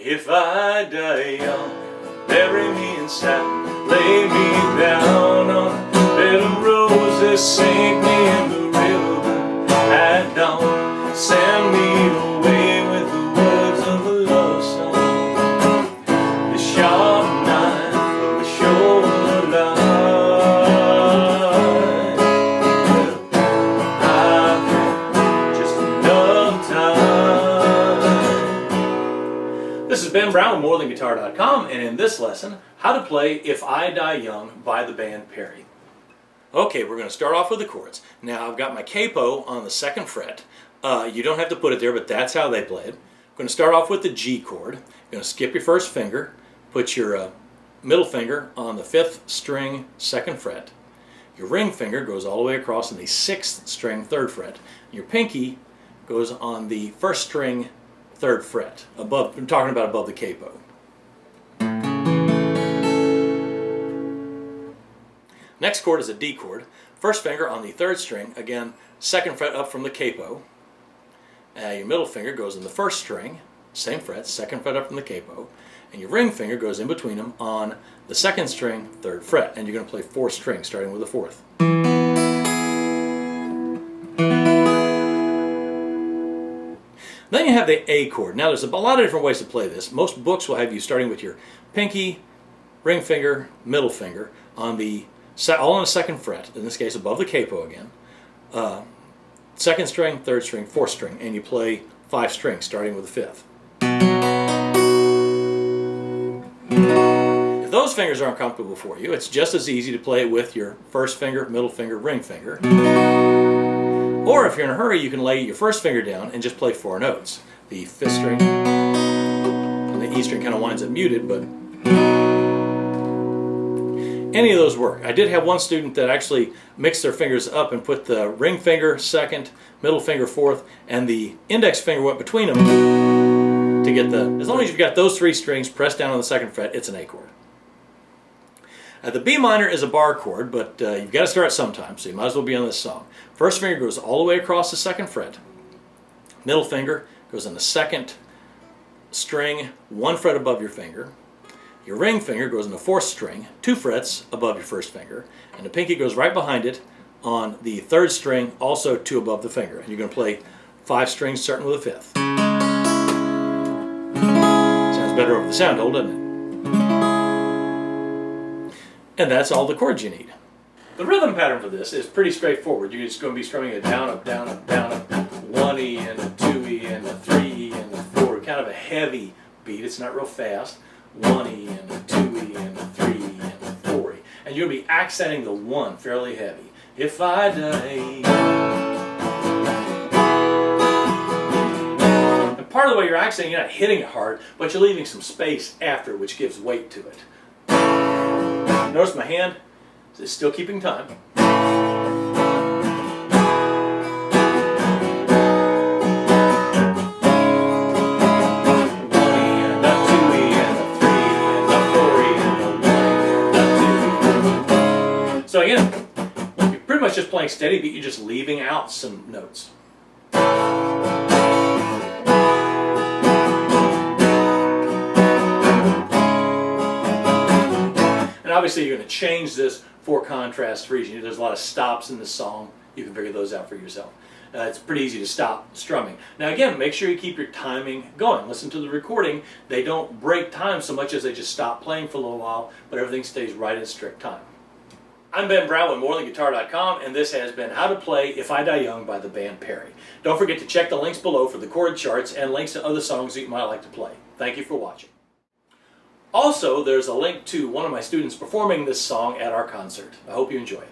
If I die young, bury me in satin, lay me down on a bed of roses, sink me in the river at dawn, send me away with the words of a love song, the sharp knife of a shoulder line. I've had just enough time. This is Ben Brown with MoreThanGuitar.com, and in this lesson, how to play If I Die Young by the band Perry. Okay, we're going to start off with the chords. Now I've got my capo on the 2nd fret. You don't have to put it there, but that's how they play it. I'm going to start off with the G chord. You're going to skip your 1st finger, put your middle finger on the 5th string 2nd fret. Your ring finger goes all the way across on the 6th string 3rd fret. Your pinky goes on the 1st string 3rd fret. Above, I'm talking about above the capo. Next chord is a D chord. 1st finger on the 3rd string, again 2nd fret up from the capo. Your middle finger goes in the 1st string, same fret, 2nd fret up from the capo. And your ring finger goes in between them on the 2nd string, 3rd fret. And you're going to play 4 strings, starting with the 4th. Then you have the A chord. Now there's a lot of different ways to play this. Most books will have you starting with your pinky, ring finger, middle finger on the all on the 2nd fret, in this case above the capo again. 2nd string, 3rd string, 4th string, and you play 5 strings starting with the 5th. If those fingers aren't comfortable for you, it's just as easy to play it with your 1st finger, middle finger, ring finger. Or if you're in a hurry, you can lay your 1st finger down and just play 4 notes. The 5th string, and the E string kind of winds up muted, but any of those work. I did have one student that actually mixed their fingers up and put the ring finger 2nd, middle finger 4th, and the index finger went between them to get the, as long as you've got those 3 strings pressed down on the 2nd fret, it's an A chord. The B minor is a bar chord, but you've got to start sometime, so you might as well be on this song. 1st finger goes all the way across the 2nd fret. Middle finger goes on the 2nd string, 1 fret above your finger. Your ring finger goes in the 4th string, 2 frets above your 1st finger, and the pinky goes right behind it on the 3rd string, also 2 above the finger. And you're going to play 5 strings starting with the 5th. Sounds better over the sound hole, doesn't it? And that's all the chords you need. The rhythm pattern for this is pretty straightforward. You're just going to be strumming a down, up, down, up, down, up, 1E and a 2E and a 3E and a 4. Kind of a heavy beat. It's not real fast. 1E and a 2E and a 3E and a 4E. And you're going to be accenting the 1 fairly heavy. If I die. And part of the way you're accenting, you're not hitting it hard, but you're leaving some space after, which gives weight to it. Notice my hand is still keeping time. So again, you're pretty much just playing steady beat, you're just leaving out some notes. And obviously you're going to change this for contrast reason. There's a lot of stops in this song. You can figure those out for yourself. It's pretty easy to stop strumming. Now again, make sure you keep your timing going. Listen to the recording. They don't break time so much as they just stop playing for a little while, but everything stays right in strict time. I'm Ben Brown with MoreThanGuitar.com, and this has been How to Play If I Die Young by the band Perry. Don't forget to check the links below for the chord charts and links to other songs that you might like to play. Thank you for watching. Also, there's a link to one of my students performing this song at our concert. I hope you enjoy it.